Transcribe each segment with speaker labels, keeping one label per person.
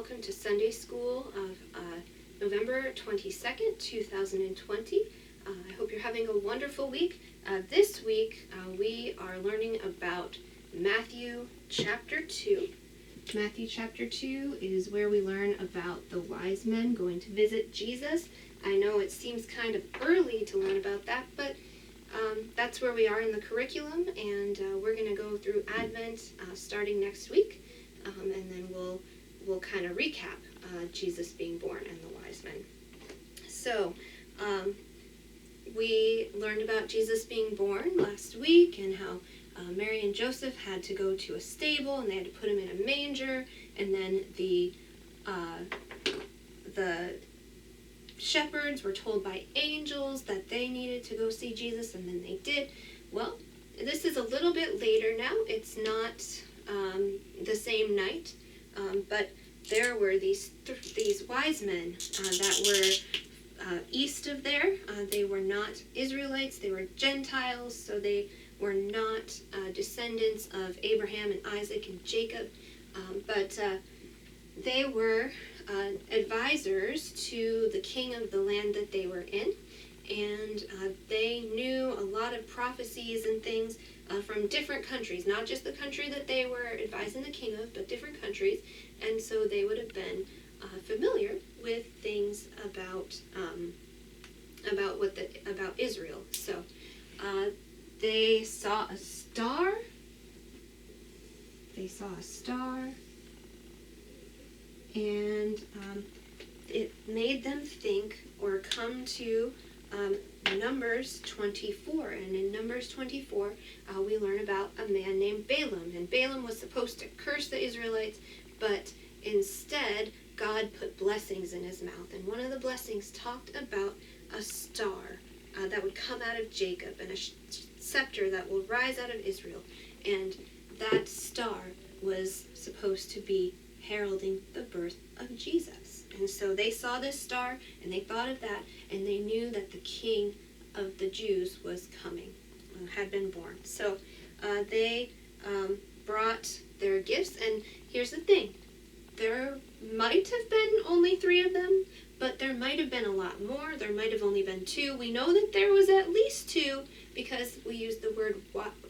Speaker 1: welcome to Sunday School of November 22nd, 2020. I hope you're having a wonderful week. This week we are learning about Matthew chapter 2. Matthew chapter 2 is where we learn about the wise men going to visit Jesus. I know it seems kind of early to learn about that, but that's where we are in the curriculum, and we're going to go through Advent starting next week, and then we'll kind of recap Jesus being born and the wise men. So we learned about Jesus being born last week, and how Mary and Joseph had to go to a stable and they had to put him in a manger, and then the shepherds were told by angels that they needed to go see Jesus, and then they did. Well, this is a little bit later now. It's not the same night, but there were these wise men that were east of there. They were not Israelites. They were Gentiles, so they were not descendants of Abraham and Isaac and Jacob, but they were advisors to the king of the land that they were in, and they knew a lot of prophecies and things from different countries, not just the country that they were advising the king of, but different countries, and so they would have been familiar with things about Israel. So they saw a star. And it made them think or come to Numbers 24. And in Numbers 24, we learn about a man named Balaam. And Balaam was supposed to curse the Israelites, but instead, God put blessings in his mouth. And one of the blessings talked about a star that would come out of Jacob, and a scepter that will rise out of Israel. And that star was supposed to be heralding the birth of Jesus. And so they saw this star, and they thought of that, and they knew that the king of the Jews was coming, had been born. So they brought their gifts, and here's the thing. There might have been only 3 of them, but there might have been a lot more. There might have only been 2. We know that there was at least 2 because we use the word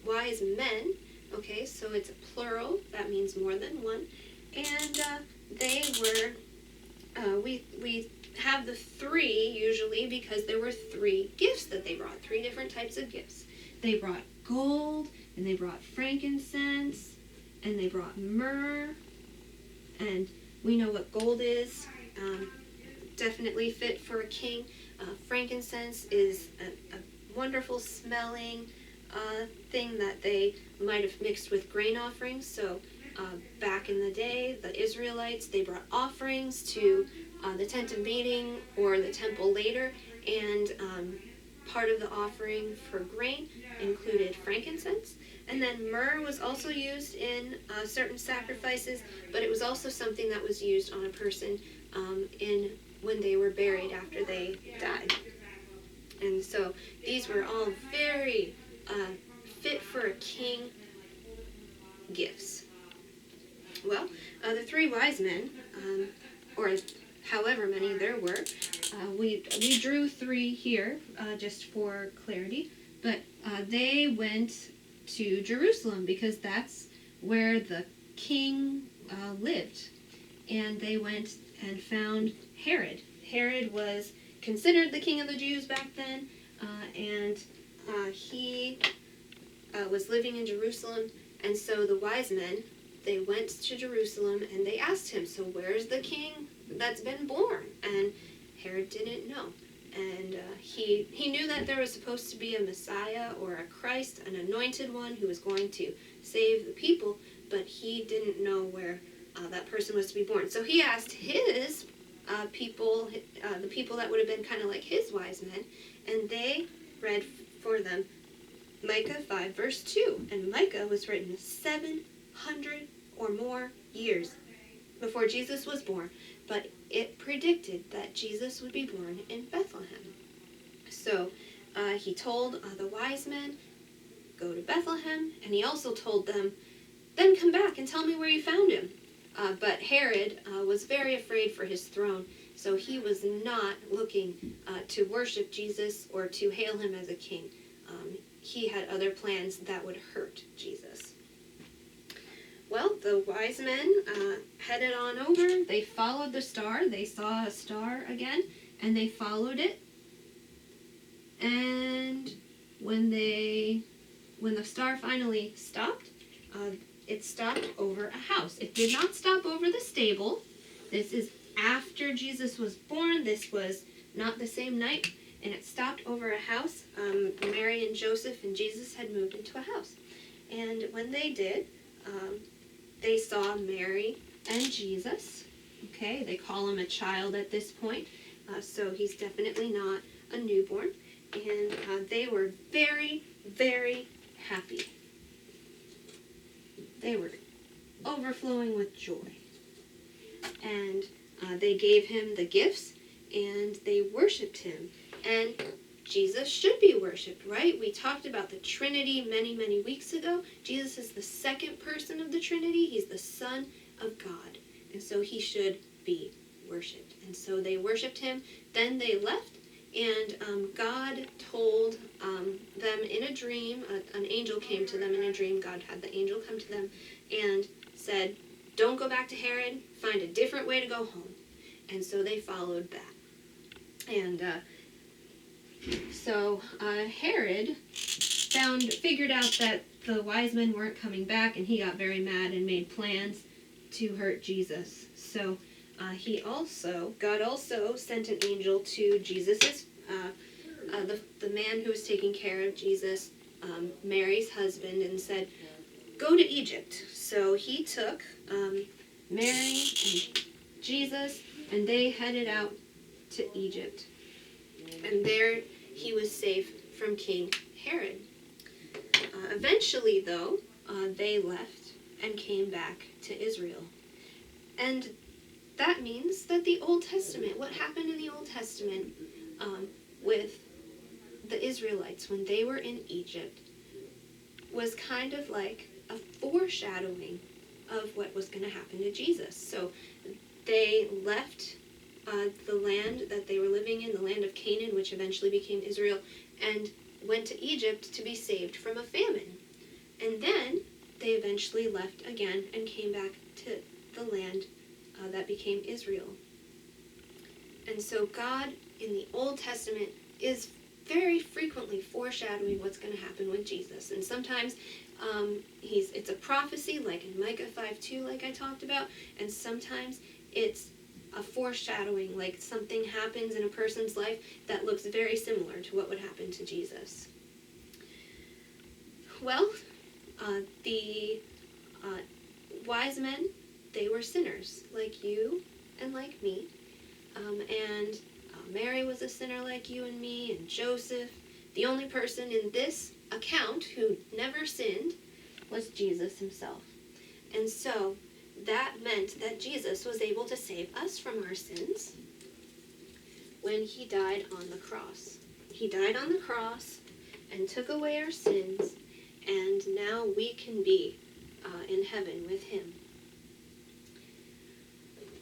Speaker 1: wise men. Okay, so it's a plural. That means more than one. And they were, we have the 3 usually because there were 3 gifts that they brought, 3 different types of gifts. They brought gold, and they brought frankincense, and they brought myrrh. And we know what gold is. Definitely fit for a king. Frankincense is a wonderful smelling thing that they might have mixed with grain offerings. So back in the day, the Israelites, they brought offerings to the tent of meeting or the temple later, and part of the offering for grain included frankincense. And then myrrh was also used in certain sacrifices, but it was also something that was used on a person when they were buried after they died. And so these were all very fit for a king gifts. Well, the 3 wise men, or however many there were, we drew 3 here just for clarity, but they went to Jerusalem because that's where the king lived. And they went and found Herod. Herod was considered the king of the Jews back then, and he was living in Jerusalem. And so the wise men, they went to Jerusalem and they asked him, so where's the king that's been born? And Herod didn't know. And he knew that there was supposed to be a Messiah or a Christ, an anointed one who was going to save the people, but he didn't know where that person was to be born. So he asked his people, the people that would have been kind of like his wise men, and they read for them Micah 5, verse 2. And Micah was written 700 or more years before Jesus was born, but it predicted that Jesus would be born in Bethlehem. So he told the wise men, go to Bethlehem, and he also told them, then come back and tell me where you found him. But Herod was very afraid for his throne, so he was not looking to worship Jesus or to hail him as a king. He had other plans that would hurt Jesus. Well, the wise men headed on over. They followed the star. They saw a star again, and they followed it. And when the star finally stopped, it stopped over a house. It did not stop over the stable. This is after Jesus was born. This was not the same night. And it stopped over a house. Mary and Joseph and Jesus had moved into a house. And when they did, they saw Mary and Jesus. Okay, they call him a child at this point. So he's definitely not a newborn. And they were very, very happy. They were overflowing with joy. And they gave him the gifts, and they worshiped him. And Jesus should be worshipped, right? We talked about the Trinity many, many weeks ago. Jesus is the second person of the Trinity. He's the Son of God. And so he should be worshipped. And so they worshipped him. Then they left. And God told them in a dream, an angel came to them in a dream. God had the angel come to them and said, don't go back to Herod. Find a different way to go home. And so they followed that. And so Herod figured out that the wise men weren't coming back, and he got very mad and made plans to hurt Jesus. So God also sent an angel to Jesus's, the man who was taking care of Jesus, Mary's husband, and said, go to Egypt. So he took Mary and Jesus, and they headed out to Egypt. And there he was safe from King Herod. Eventually, though, they left and came back to Israel. And that means that the Old Testament, what happened in the Old Testament with the Israelites when they were in Egypt, was kind of like a foreshadowing of what was going to happen to Jesus. So they left the land that they were living in, the land of Canaan, which eventually became Israel, and went to Egypt to be saved from a famine. And then they eventually left again and came back to the land that became Israel. And so God in the Old Testament is very frequently foreshadowing what's going to happen with Jesus. And sometimes it's a prophecy, like in Micah 5:2, like I talked about, and sometimes it's a foreshadowing, like something happens in a person's life that looks very similar to what would happen to Jesus. Well, the wise men, they were sinners, like you and like me. And Mary was a sinner like you and me, and Joseph. The only person in this account who never sinned was Jesus himself. And so that meant that Jesus was able to save us from our sins when he died on the cross. He died on the cross and took away our sins, and now we can be in heaven with him.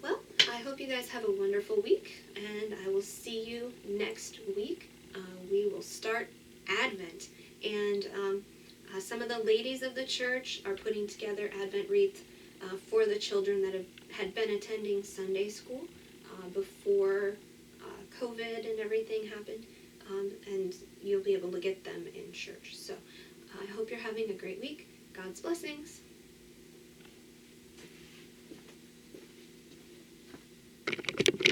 Speaker 1: Well, I hope you guys have a wonderful week, and I will see you next week. We will start Advent, and some of the ladies of the church are putting together Advent wreaths for the children that had been attending Sunday school before COVID and everything happened, and you'll be able to get them in church. So I hope you're having a great week. God's blessings.